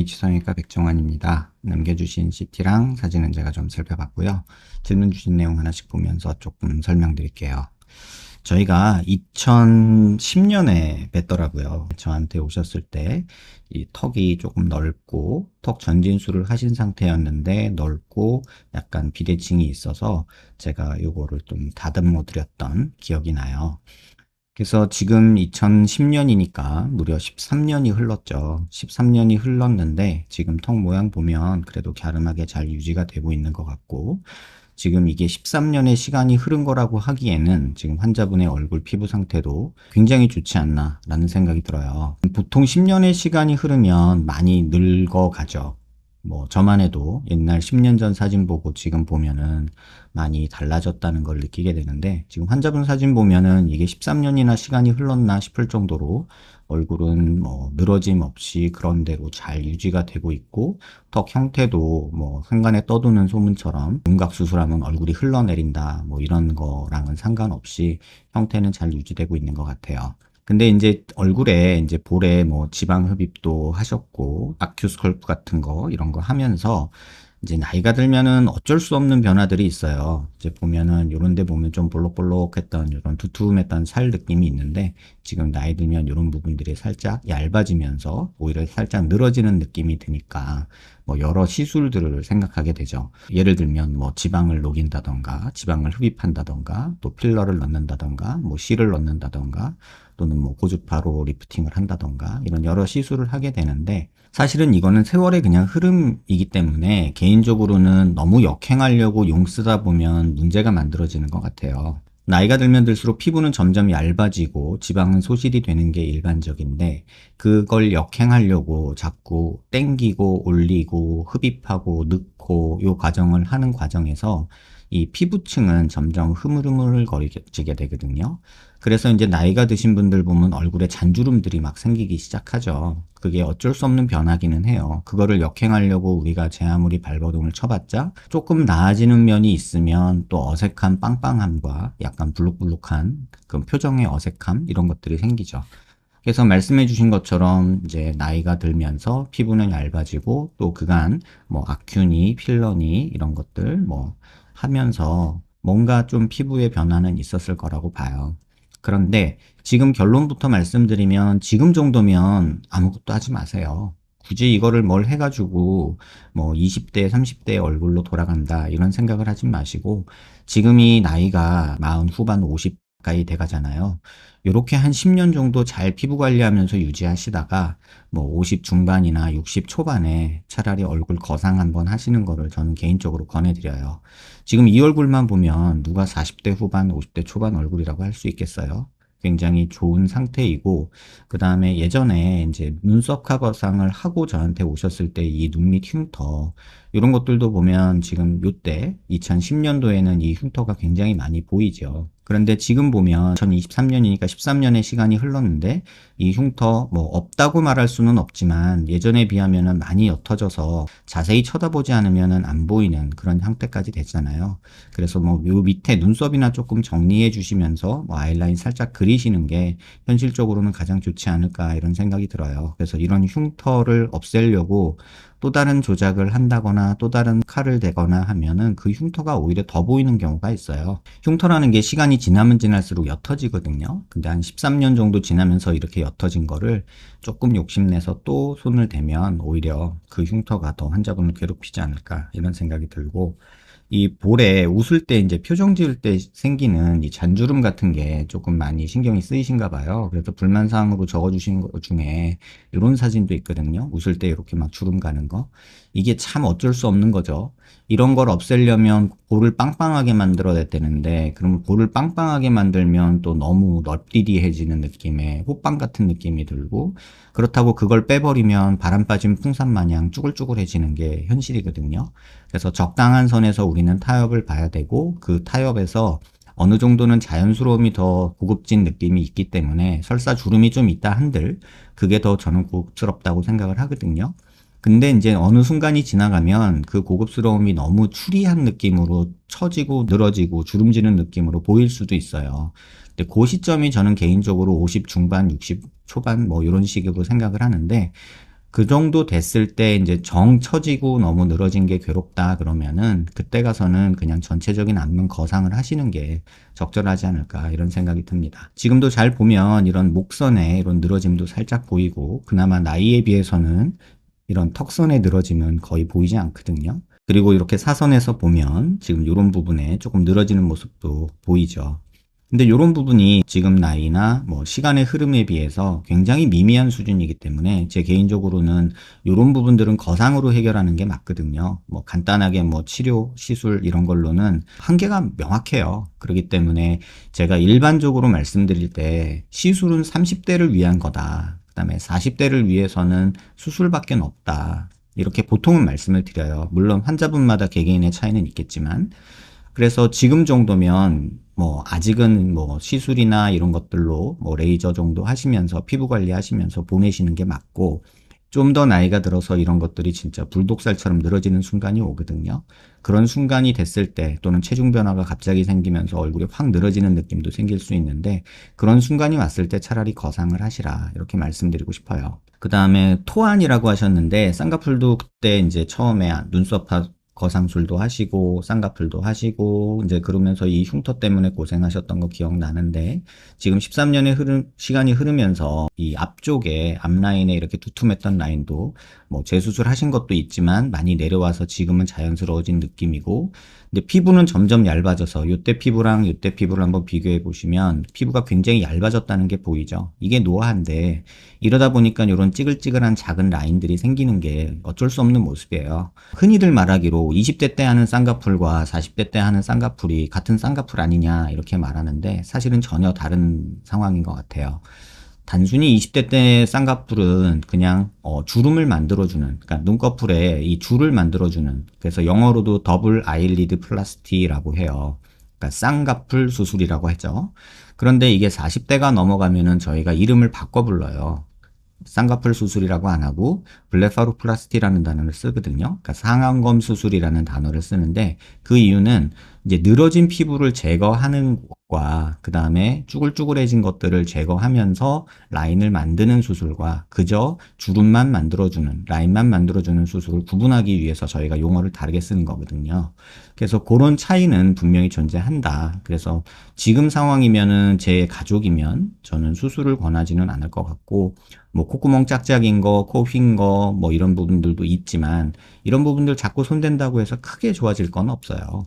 H성형외과 백종원입니다. 남겨주신 CT랑 사진은 제가 좀 살펴봤고요. 질문 주신 내용 하나씩 보면서 조금 설명드릴게요. 저희가 2010년에 뵀더라고요. 저한테 오셨을 때 이 턱이 조금 넓고 턱 전진수를 하신 상태였는데 넓고 약간 비대칭이 있어서 제가 요거를 좀 다듬어 드렸던 기억이 나요. 그래서 지금 2010년이니까 무려 13년이 흘렀죠. 13년이 흘렀는데 지금 턱 모양 보면 그래도 갸름하게 잘 유지가 되고 있는 것 같고, 지금 이게 13년의 시간이 흐른 거라고 하기에는 지금 환자분의 얼굴 피부 상태도 굉장히 좋지 않나 라는 생각이 들어요. 보통 10년의 시간이 흐르면 많이 늙어가죠. 뭐 저만 해도 옛날 10년 전 사진 보고 지금 보면은 많이 달라졌다는 걸 느끼게 되는데, 지금 환자분 사진 보면은 이게 13년이나 시간이 흘렀나 싶을 정도로 얼굴은 뭐 늘어짐 없이 그런 대로 잘 유지가 되고 있고, 턱 형태도 뭐 한간에 떠도는 소문처럼 윤곽 수술하면 얼굴이 흘러내린다 뭐 이런 거랑은 상관없이 형태는 잘 유지되고 있는 것 같아요. 근데 이제 얼굴에 이제 볼에 뭐 지방 흡입도 하셨고 아큐 스컬프 같은 거 이런 거 하면서 이제 나이가 들면은 어쩔 수 없는 변화들이 있어요. 이제 보면은 요런 데 보면 좀 볼록볼록했던 이런 두툼했던 살 느낌이 있는데, 지금 나이 들면 이런 부분들이 살짝 얇아지면서 오히려 살짝 늘어지는 느낌이 드니까 뭐 여러 시술들을 생각하게 되죠. 예를 들면 뭐 지방을 녹인다던가 지방을 흡입한다던가 또 필러를 넣는다던가 뭐 실을 넣는다던가 또는 뭐 고주파로 리프팅을 한다던가 이런 여러 시술을 하게 되는데, 사실은 이거는 세월의 그냥 흐름이기 때문에 개인적으로는 너무 역행하려고 용 쓰다 보면 문제가 만들어지는 것 같아요. 나이가 들면 들수록 피부는 점점 얇아지고 지방은 소실이 되는 게 일반적인데, 그걸 역행하려고 자꾸 땡기고 올리고 흡입하고 넣고 요 과정을 하는 과정에서 이 피부층은 점점 흐물흐물거리게 되거든요. 그래서 이제 나이가 드신 분들 보면 얼굴에 잔주름들이 막 생기기 시작하죠. 그게 어쩔 수 없는 변화기는 해요. 그거를 역행하려고 우리가 제 아무리 발버둥을 쳐봤자 조금 나아지는 면이 있으면 또 어색한 빵빵함과 약간 불룩불룩한 그 표정의 어색함 이런 것들이 생기죠. 그래서 말씀해 주신 것처럼 이제 나이가 들면서 피부는 얇아지고 또 그간 뭐 아큐니, 필러니 이런 것들 뭐 하면서 뭔가 좀 피부의 변화는 있었을 거라고 봐요. 그런데 지금 결론부터 말씀드리면 지금 정도면 아무것도 하지 마세요. 굳이 이거를 뭘 해가지고 뭐 20대, 30대 얼굴로 돌아간다 이런 생각을 하지 마시고, 지금이 나이가 40 후반 50 가까이 돼가잖아요. 요렇게 한 10년 정도 잘 피부 관리하면서 유지하시다가 뭐 50 중반이나 60 초반에 차라리 얼굴 거상 한번 하시는 거를 저는 개인적으로 권해드려요. 지금 이 얼굴만 보면 누가 40대 후반, 50대 초반 얼굴이라고 할 수 있겠어요? 굉장히 좋은 상태이고, 그 다음에 예전에 이제 눈썹 커버상을 하고 저한테 오셨을 때 이 눈 밑 흉터, 이런 것들도 보면 지금 요때 2010년도에는 이 흉터가 굉장히 많이 보이죠. 그런데 지금 보면 2023년이니까 13년의 시간이 흘렀는데 이 흉터 뭐 없다고 말할 수는 없지만 예전에 비하면은 많이 옅어져서 자세히 쳐다보지 않으면은 안 보이는 그런 형태까지 됐잖아요. 그래서 뭐 요 밑에 눈썹이나 조금 정리해 주시면서 뭐 아이라인 살짝 그리시는 게 현실적으로는 가장 좋지 않을까 이런 생각이 들어요. 그래서 이런 흉터를 없애려고 또 다른 조작을 한다거나 또 다른 칼을 대거나 하면은 그 흉터가 오히려 더 보이는 경우가 있어요. 흉터라는 게 시간이 지나면 지날수록 옅어지거든요. 근데 한 13년 정도 지나면서 이렇게 옅어진 거를 조금 욕심내서 또 손을 대면 오히려 그 흉터가 더 환자분을 괴롭히지 않을까 이런 생각이 들고, 이 볼에 웃을 때 이제 표정 지을 때 생기는 이 잔주름 같은 게 조금 많이 신경이 쓰이신가 봐요. 그래서 불만사항으로 적어주신 것 중에 이런 사진도 있거든요. 웃을 때 이렇게 막 주름 가는 거. 이게 참 어쩔 수 없는 거죠. 이런 걸 없애려면 볼을 빵빵하게 만들어야 되는데, 그럼 볼을 빵빵하게 만들면 또 너무 널뛰리해지는 느낌의 호빵 같은 느낌이 들고, 그렇다고 그걸 빼버리면 바람 빠진 풍선 마냥 쭈글쭈글해지는 게 현실이거든요. 그래서 적당한 선에서 우리는 타협을 봐야 되고, 그 타협에서 어느 정도는 자연스러움이 더 고급진 느낌이 있기 때문에 설사 주름이 좀 있다 한들 그게 더 저는 고급스럽다고 생각을 하거든요. 근데 이제 어느 순간이 지나가면 그 고급스러움이 너무 추리한 느낌으로 처지고 늘어지고 주름지는 느낌으로 보일 수도 있어요. 근데 그 시점이 저는 개인적으로 50 중반, 60 초반 뭐 이런 식으로 생각을 하는데, 그 정도 됐을 때 이제 정 처지고 너무 늘어진 게 괴롭다 그러면은 그때 가서는 그냥 전체적인 안면 거상을 하시는 게 적절하지 않을까 이런 생각이 듭니다. 지금도 잘 보면 이런 목선에 이런 늘어짐도 살짝 보이고 그나마 나이에 비해서는 이런 턱선의 늘어짐은 거의 보이지 않거든요. 그리고 이렇게 사선에서 보면 지금 이런 부분에 조금 늘어지는 모습도 보이죠. 근데 이런 부분이 지금 나이나 뭐 시간의 흐름에 비해서 굉장히 미미한 수준이기 때문에 제 개인적으로는 이런 부분들은 거상으로 해결하는 게 맞거든요. 뭐 간단하게 뭐 치료, 시술 이런 걸로는 한계가 명확해요. 그렇기 때문에 제가 일반적으로 말씀드릴 때 시술은 30대를 위한 거다. 그다음에 40대를 위해서는 수술밖에 없다. 이렇게 보통은 말씀을 드려요. 물론 환자분마다 개개인의 차이는 있겠지만 그래서 지금 정도면 뭐 아직은 뭐 시술이나 이런 것들로 뭐 레이저 정도 하시면서 피부 관리 하시면서 보내시는 게 맞고 좀 더 나이가 들어서 이런 것들이 진짜 불독살처럼 늘어지는 순간이 오거든요. 그런 순간이 됐을 때 또는 체중 변화가 갑자기 생기면서 얼굴이 확 늘어지는 느낌도 생길 수 있는데 그런 순간이 왔을 때 차라리 거상을 하시라 이렇게 말씀드리고 싶어요. 그 다음에 토안이라고 하셨는데 쌍꺼풀도 그때 이제 처음에 눈썹 거상술도 하시고 쌍꺼풀도 하시고 이제 그러면서 이 흉터 때문에 고생하셨던 거 기억나는데 지금 13년의 시간이 흐르면서 이 앞쪽에 앞라인에 이렇게 두툼했던 라인도 뭐 재수술 하신 것도 있지만 많이 내려와서 지금은 자연스러워진 느낌이고 근데 피부는 점점 얇아져서 이때 피부랑 이때 피부를 한번 비교해 보시면 피부가 굉장히 얇아졌다는 게 보이죠. 이게 노화인데 이러다 보니까 이런 찌글찌글한 작은 라인들이 생기는 게 어쩔 수 없는 모습이에요. 흔히들 말하기로 20대 때 하는 쌍꺼풀과 40대 때 하는 쌍꺼풀이 같은 쌍꺼풀 아니냐 이렇게 말하는데 사실은 전혀 다른 상황인 것 같아요. 단순히 20대 때 쌍꺼풀은 그냥 주름을 만들어주는 그러니까 눈꺼풀에 이 줄을 만들어주는 그래서 영어로도 더블 아이리드 플라스티라고 해요. 그러니까 쌍꺼풀 수술이라고 하죠. 그런데 이게 40대가 넘어가면은 저희가 이름을 바꿔 불러요. 쌍꺼풀 수술이라고 안 하고 블레파로플라스티라는 단어를 쓰거든요. 그러니까 상안검 수술이라는 단어를 쓰는데 그 이유는 이제 늘어진 피부를 제거하는 것과 그 다음에 쭈글쭈글해진 것들을 제거하면서 라인을 만드는 수술과 그저 주름만 만들어주는 라인만 만들어주는 수술을 구분하기 위해서 저희가 용어를 다르게 쓰는 거거든요. 그래서 그런 차이는 분명히 존재한다. 그래서 지금 상황이면은 제 가족이면 저는 수술을 권하지는 않을 것 같고 뭐 콧구멍 짝짝인 거, 코 휜 거, 뭐 이런 부분들도 있지만 이런 부분들 자꾸 손댄다고 해서 크게 좋아질 건 없어요.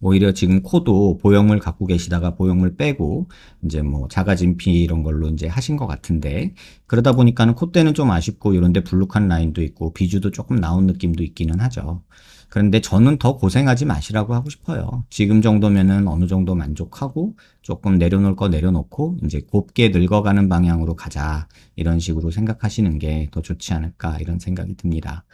오히려 지금 코도 보형물 갖고 계시다가 보형물 빼고 이제 뭐 자가진피 이런 걸로 이제 하신 것 같은데 그러다 보니까는 콧대는 좀 아쉽고 이런데 불룩한 라인도 있고 비주도 조금 나온 느낌도 있기는 하죠. 그런데 저는 더 고생하지 마시라고 하고 싶어요. 지금 정도면은 어느 정도 만족하고 조금 내려놓을 거 내려놓고 이제 곱게 늙어가는 방향으로 가자 이런 식으로 생각하시는 게 더 좋지 않을까 이런 생각이 듭니다.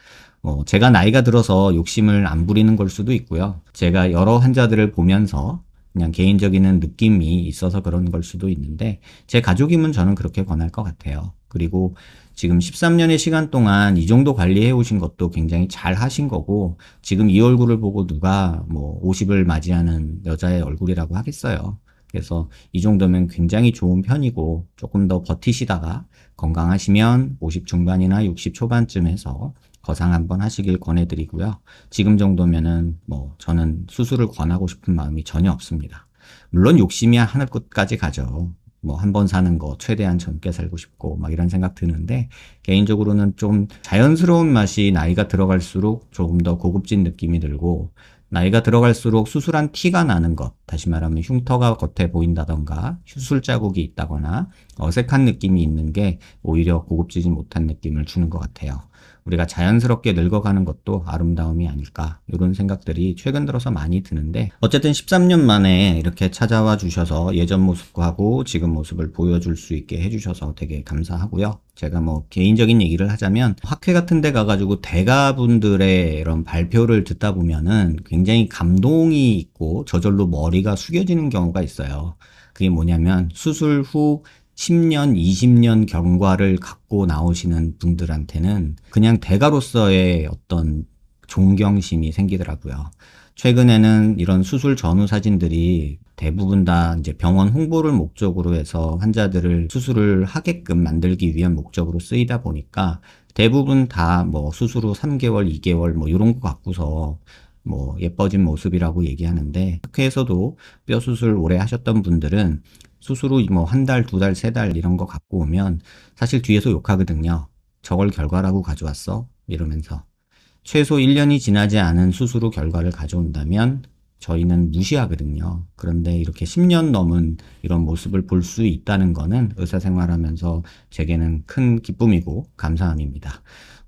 제가 나이가 들어서 욕심을 안 부리는 걸 수도 있고요. 제가 여러 환자들을 보면서 그냥 개인적인 느낌이 있어서 그런 걸 수도 있는데 제 가족이면 저는 그렇게 권할 것 같아요. 그리고 지금 13년의 시간 동안 이 정도 관리해 오신 것도 굉장히 잘 하신 거고 지금 이 얼굴을 보고 누가 뭐 50을 맞이하는 여자의 얼굴이라고 하겠어요. 그래서 이 정도면 굉장히 좋은 편이고 조금 더 버티시다가 건강하시면 50 중반이나 60 초반쯤 해서 거상 한번 하시길 권해드리고요. 지금 정도면은 뭐 저는 수술을 권하고 싶은 마음이 전혀 없습니다. 물론 욕심이 하늘끝까지 가죠. 뭐 한 번 사는 거 최대한 젊게 살고 싶고 막 이런 생각 드는데 개인적으로는 좀 자연스러운 맛이 나이가 들어갈수록 조금 더 고급진 느낌이 들고 나이가 들어갈수록 수술한 티가 나는 것, 다시 말하면 흉터가 겉에 보인다던가 수술 자국이 있다거나 어색한 느낌이 있는 게 오히려 고급지지 못한 느낌을 주는 것 같아요. 우리가 자연스럽게 늙어가는 것도 아름다움이 아닐까 이런 생각들이 최근 들어서 많이 드는데 어쨌든 13년 만에 이렇게 찾아와 주셔서 예전 모습하고 지금 모습을 보여줄 수 있게 해주셔서 되게 감사하고요. 제가 뭐 개인적인 얘기를 하자면 학회 같은 데 가가지고 대가분들의 이런 발표를 듣다 보면은 굉장히 감동이 있고 저절로 머리가 숙여지는 경우가 있어요. 그게 뭐냐면 수술 후 10년, 20년 경과를 갖고 나오시는 분들한테는 그냥 대가로서의 어떤 존경심이 생기더라고요. 최근에는 이런 수술 전후 사진들이 대부분 다 이제 병원 홍보를 목적으로 해서 환자들을 수술을 하게끔 만들기 위한 목적으로 쓰이다 보니까 대부분 다 뭐 수술 후 3개월, 2개월 뭐 이런 거 갖고서 뭐 예뻐진 모습이라고 얘기하는데, 학회에서도 뼈 수술 오래 하셨던 분들은 수술 후 뭐 한 달, 두 달, 세 달 이런 거 갖고 오면 사실 뒤에서 욕하거든요. 저걸 결과라고 가져왔어? 이러면서. 최소 1년이 지나지 않은 수술 후 결과를 가져온다면 저희는 무시하거든요. 그런데 이렇게 10년 넘은 이런 모습을 볼 수 있다는 거는 의사생활하면서 제게는 큰 기쁨이고 감사함입니다.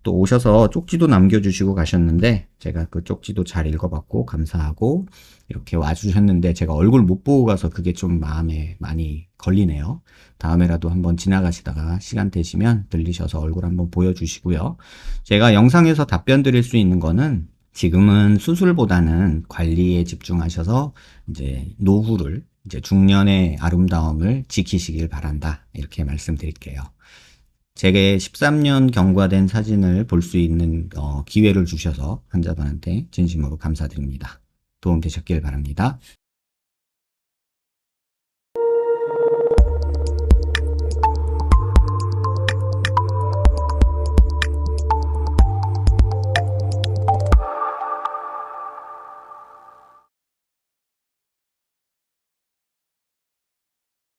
또 오셔서 쪽지도 남겨주시고 가셨는데, 제가 그 쪽지도 잘 읽어봤고 감사하고, 이렇게 와주셨는데 제가 얼굴 못 보고 가서 그게 좀 마음에 많이 걸리네요. 다음에라도 한번 지나가시다가 시간 되시면 들리셔서 얼굴 한번 보여주시고요. 제가 영상에서 답변 드릴 수 있는 거는, 지금은 수술보다는 관리에 집중하셔서 이제 노후를, 이제 중년의 아름다움을 지키시길 바란다, 이렇게 말씀드릴게요. 제게 13년 경과된 사진을 볼 수 있는 기회를 주셔서 환자분한테 진심으로 감사드립니다. 도움 되셨길 바랍니다.